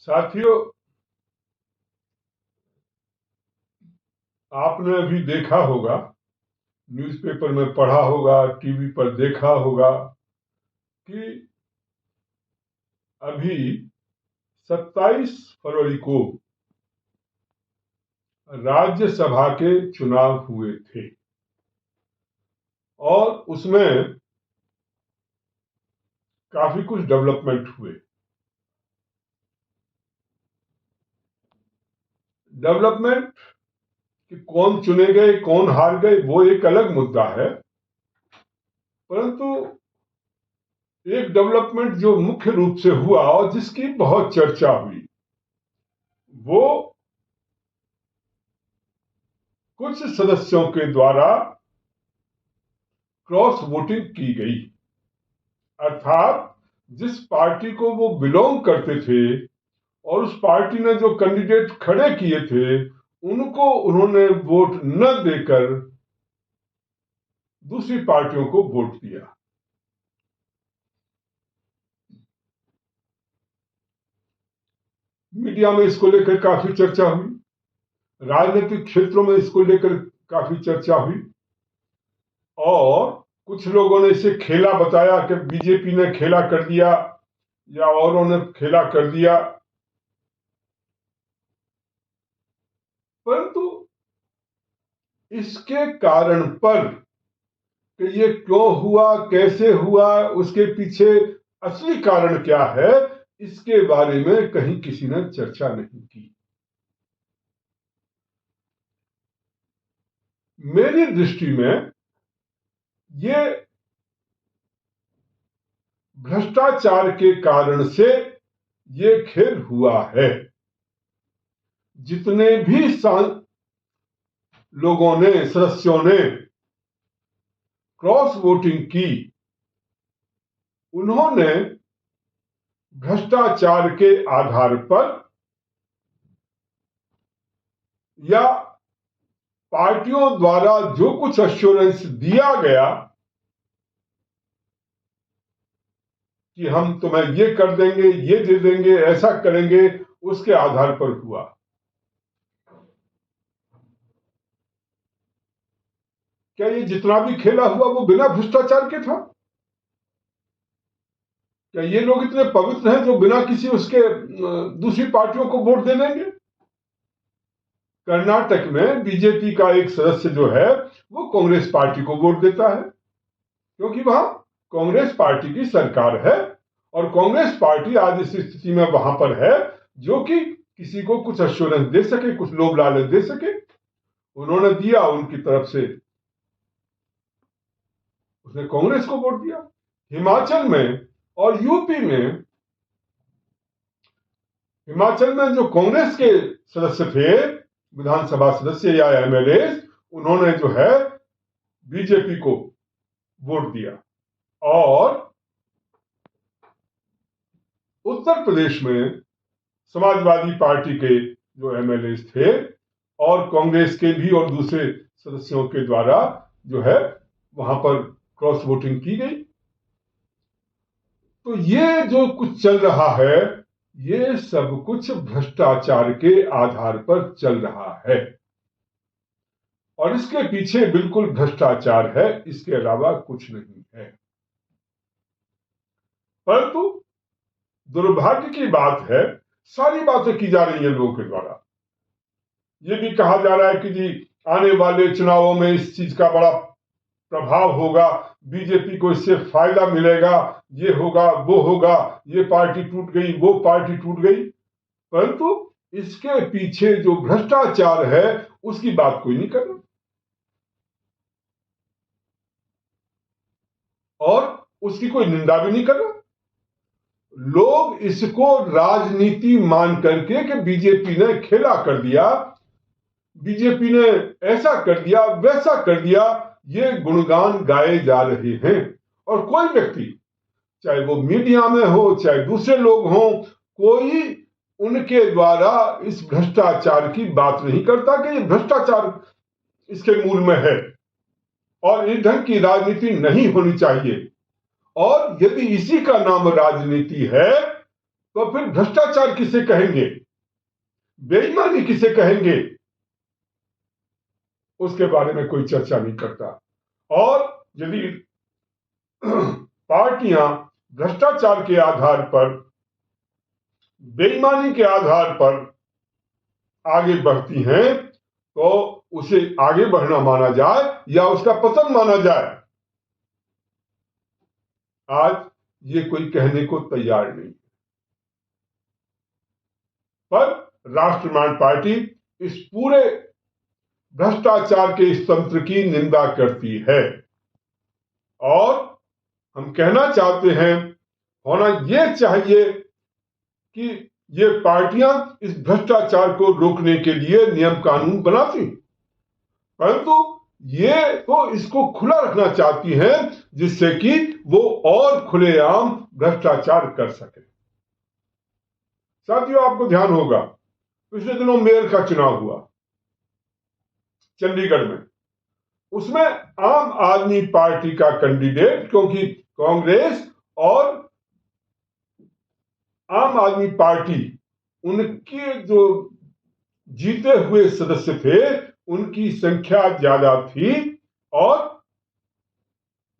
साथियों, आपने अभी देखा होगा, न्यूज़पेपर में पढ़ा होगा, टीवी पर देखा होगा कि अभी 27 फरवरी को राज्यसभा के चुनाव हुए थे और उसमें काफी कुछ डेवलपमेंट हुए। डेवलपमेंट कि कौन चुने गए, कौन हार गए, वो एक अलग मुद्दा है, परंतु एक डेवलपमेंट जो मुख्य रूप से हुआ और जिसकी बहुत चर्चा हुई, वो कुछ सदस्यों के द्वारा क्रॉस वोटिंग की गई। अर्थात जिस पार्टी को वो बिलोंग करते थे और उस पार्टी ने जो कैंडिडेट खड़े किए थे, उनको उन्होंने वोट न देकर दूसरी पार्टियों को वोट दिया। मीडिया में इसको लेकर काफी चर्चा हुई, राजनीतिक क्षेत्रों में इसको लेकर काफी चर्चा हुई और कुछ लोगों ने इसे खेला बताया कि बीजेपी ने खेला कर दिया या औरों ने खेला कर दिया, परंतु इसके कारण पर कि ये क्यों हुआ, कैसे हुआ, उसके पीछे असली कारण क्या है, इसके बारे में कहीं किसी ने चर्चा नहीं की। मेरी दृष्टि में ये भ्रष्टाचार के कारण से ये खेल हुआ है। जितने भी लोगों ने, सदस्यों ने क्रॉस वोटिंग की, उन्होंने भ्रष्टाचार के आधार पर या पार्टियों द्वारा जो कुछ एश्योरेंस दिया गया कि हम तुम्हें ये कर देंगे, ये दे देंगे, ऐसा करेंगे, उसके आधार पर हुआ। क्या ये जितना भी खेला हुआ वो बिना भ्रष्टाचार के था? क्या ये लोग इतने पवित्र हैं जो बिना किसी उसके दूसरी पार्टियों को वोट दे देंगे? कर्नाटक में बीजेपी का एक सदस्य जो है वो कांग्रेस पार्टी को वोट देता है, क्योंकि वहां कांग्रेस पार्टी की सरकार है और कांग्रेस पार्टी आज इस स्थिति में वहां पर है जो कि किसी को कुछ एश्योरेंस दे सके, कुछ लोभ लालच दे सके। उन्होंने दिया, उनकी तरफ से उसने कांग्रेस को वोट दिया। हिमाचल में और यूपी में, हिमाचल में जो कांग्रेस के सदस्य थे, विधानसभा सदस्य या एमएलए, उन्होंने जो है बीजेपी को वोट दिया। और उत्तर प्रदेश में समाजवादी पार्टी के जो एमएलए थे और कांग्रेस के भी और दूसरे सदस्यों के द्वारा जो है वहां पर क्रॉस वोटिंग की गई। तो ये जो कुछ चल रहा है, ये सब कुछ भ्रष्टाचार के आधार पर चल रहा है और इसके पीछे बिल्कुल भ्रष्टाचार है, इसके अलावा कुछ नहीं है। परंतु दुर्भाग्य की बात है, सारी बातें की जा रही हैं लोगों के द्वारा। ये भी कहा जा रहा है कि जी आने वाले चुनावों में इस चीज का बड़ा प्रभाव होगा, बीजेपी को इससे फायदा मिलेगा, ये होगा, वो होगा, ये पार्टी टूट गई, वो पार्टी टूट गई। परंतु इसके पीछे जो भ्रष्टाचार है उसकी बात कोई नहीं कर रहा और उसकी कोई निंदा भी नहीं कर रहा। लोग इसको राजनीति मान करके कि बीजेपी ने खेला कर दिया, बीजेपी ने ऐसा कर दिया, वैसा कर दिया, ये गुणगान गाए जा रहे हैं। और कोई व्यक्ति, चाहे वो मीडिया में हो, चाहे दूसरे लोग हों, कोई उनके द्वारा इस भ्रष्टाचार की बात नहीं करता कि ये भ्रष्टाचार इसके मूल में है और इस ढंग की राजनीति नहीं होनी चाहिए। और यदि इसी का नाम राजनीति है तो फिर भ्रष्टाचार किसे कहेंगे, बेईमानी किसे कहेंगे, उसके बारे में कोई चर्चा नहीं करता। और यदि पार्टियां भ्रष्टाचार के आधार पर, बेईमानी के आधार पर आगे बढ़ती हैं तो उसे आगे बढ़ना माना जाए या उसका पतन माना जाए, आज ये कोई कहने को तैयार नहीं। पर राष्ट्रवादी पार्टी इस पूरे भ्रष्टाचार के इस तंत्र की निंदा करती है और हम कहना चाहते हैं, होना यह चाहिए कि ये पार्टियां इस भ्रष्टाचार को रोकने के लिए नियम कानून बनाती, परंतु ये तो इसको खुला रखना चाहती हैं जिससे कि वो और खुलेआम भ्रष्टाचार कर सके। साथियों, आपको ध्यान होगा पिछले दिनों मेयर का चुनाव हुआ चंडीगढ़ में। उसमें आम आदमी पार्टी का कैंडिडेट, क्योंकि कांग्रेस और आम आदमी पार्टी उनके जो जीते हुए सदस्य थे उनकी संख्या ज्यादा थी और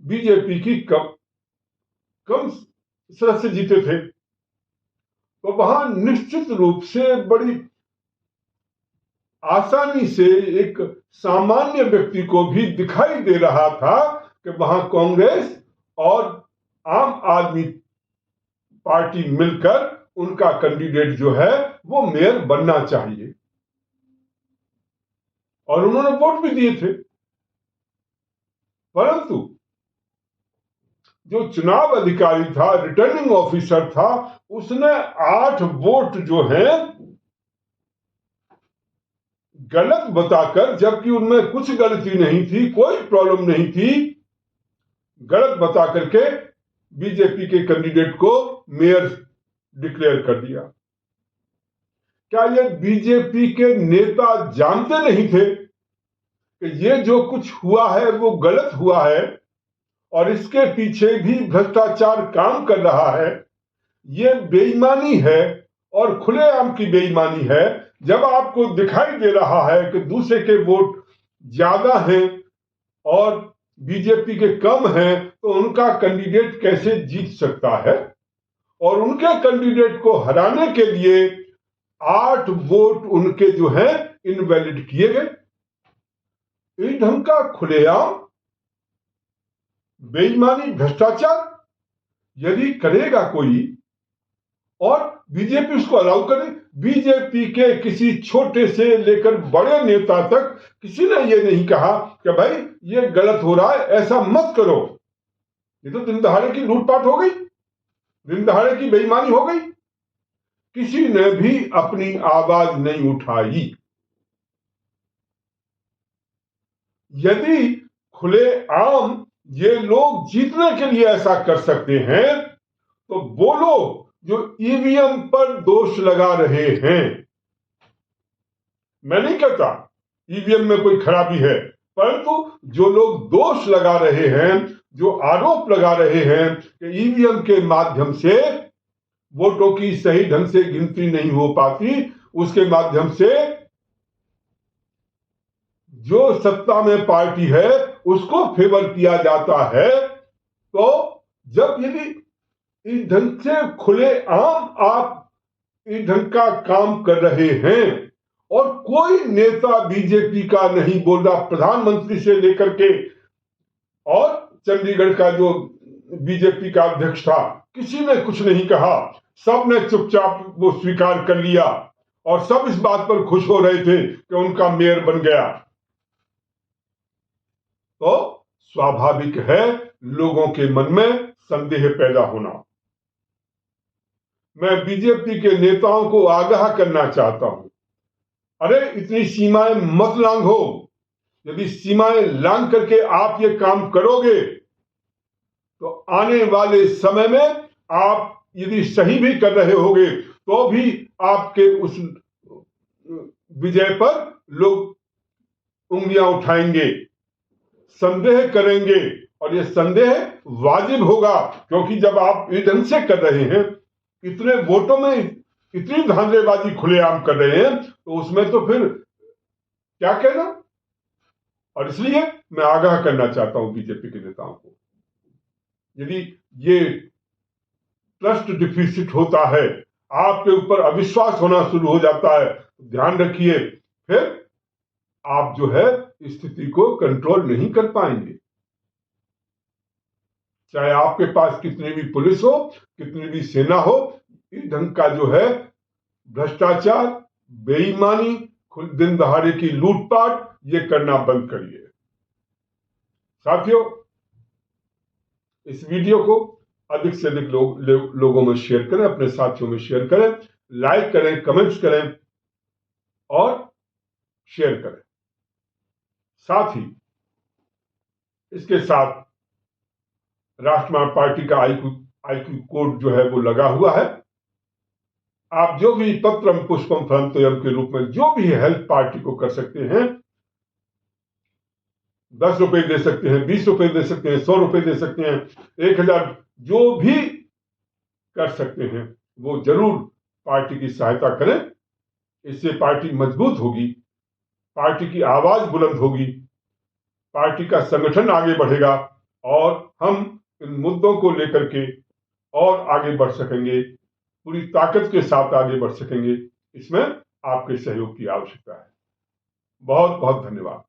बीजेपी की कम सदस्य जीते थे, तो वहां निश्चित रूप से बड़ी आसानी से एक सामान्य व्यक्ति को भी दिखाई दे रहा था कि वहां कांग्रेस और आम आदमी पार्टी मिलकर उनका कैंडिडेट जो है वो मेयर बनना चाहिए और उन्होंने वोट भी दिए थे। परंतु जो चुनाव अधिकारी था, रिटर्निंग ऑफिसर था, उसने 8 वोट जो हैं गलत बताकर, जबकि उनमें कुछ गलती नहीं थी, कोई प्रॉब्लम नहीं थी, गलत बता करके बीजेपी के कैंडिडेट को मेयर डिक्लेयर कर दिया। क्या ये बीजेपी के नेता जानते नहीं थे कि ये जो कुछ हुआ है वो गलत हुआ है और इसके पीछे भी भ्रष्टाचार काम कर रहा है? ये बेईमानी है और खुलेआम की बेईमानी है। जब आपको दिखाई दे रहा है कि दूसरे के वोट ज्यादा हैं और बीजेपी के कम हैं, तो उनका कैंडिडेट कैसे जीत सकता है? और उनके कैंडिडेट को हराने के लिए 8 वोट उनके जो है इनवैलिड किए गए। इस ढंग का खुलेआम बेईमानी, भ्रष्टाचार यदि करेगा कोई और बीजेपी उसको अलाउ करे, बीजेपी के किसी छोटे से लेकर बड़े नेता तक किसी ने यह नहीं कहा कि भाई ये गलत हो रहा है, ऐसा मत करो। ये तो दिन दहाड़े की लूटपाट हो गई, दिन दहाड़े की बेईमानी हो गई। किसी ने भी अपनी आवाज नहीं उठाई। यदि खुलेआम ये लोग जीतने के लिए ऐसा कर सकते हैं तो वो लोग जो ईवीएम पर दोष लगा रहे हैं, मैं नहीं कहता ईवीएम में कोई खराबी है, परंतु जो लोग दोष लगा रहे हैं, जो आरोप लगा रहे हैं कि ईवीएम के माध्यम से वोटों की सही ढंग से गिनती नहीं हो पाती, उसके माध्यम से जो सत्ता में पार्टी है उसको फेवर किया जाता है, तो जब यदि इस ढंग से खुलेआम आप इस ढंग का काम कर रहे हैं और कोई नेता बीजेपी का नहीं बोल रहा, प्रधानमंत्री से लेकर के और चंडीगढ़ का जो बीजेपी का अध्यक्ष था, किसी ने कुछ नहीं कहा, सब ने चुपचाप वो स्वीकार कर लिया और सब इस बात पर खुश हो रहे थे कि उनका मेयर बन गया। तो स्वाभाविक है लोगों के मन में संदेह पैदा होना। मैं बीजेपी के नेताओं को आगाह करना चाहता हूं, अरे इतनी सीमाएं मत लांघो। यदि सीमाएं लांघ करके आप ये काम करोगे तो आने वाले समय में आप यदि सही भी कर रहे होगे तो भी आपके उस विजय पर लोग उंगलियां उठाएंगे, संदेह करेंगे और ये संदेह वाजिब होगा, क्योंकि जब आप इस ढंग से कर रहे हैं इतने वोटों में इतनी धांधलेबाजी खुलेआम कर रहे हैं, तो उसमें तो फिर क्या कहना। और इसलिए मैं आगाह करना चाहता हूं बीजेपी के नेताओं को, यदि ये ट्रस्ट डिफिसिट होता है, आपके ऊपर अविश्वास होना शुरू हो जाता है, तो ध्यान रखिए फिर आप जो है स्थिति को कंट्रोल नहीं कर पाएंगे। चाहे आपके पास कितनी भी पुलिस हो, कितनी भी सेना हो, इस ढंग का जो है भ्रष्टाचार, बेईमानी, दिन दहाड़े की लूटपाट, ये करना बंद करिए। साथियों, इस वीडियो को अधिक से अधिक लोगों में शेयर करें, अपने साथियों में शेयर करें, लाइक करें, कमेंट्स करें और शेयर करें। साथ ही इसके साथ राष्ट्रवादी पार्टी का आईक्यू कोड जो है वो लगा हुआ है। आप जो भी पत्रम पुष्पम फलम तोयम के रूप में जो भी हेल्प पार्टी को कर सकते हैं, 10 रुपए दे सकते हैं, 20 रुपए दे सकते हैं, 100 रुपए दे सकते हैं, 1000, जो भी कर सकते हैं वो जरूर पार्टी की सहायता करें। इससे पार्टी मजबूत होगी, पार्टी की आवाज बुलंद होगी, पार्टी का संगठन आगे बढ़ेगा और हम इन मुद्दों को लेकर के और आगे बढ़ सकेंगे, पूरी ताकत के साथ आगे बढ़ सकेंगे। इसमें आपके सहयोग की आवश्यकता है। बहुत बहुत धन्यवाद।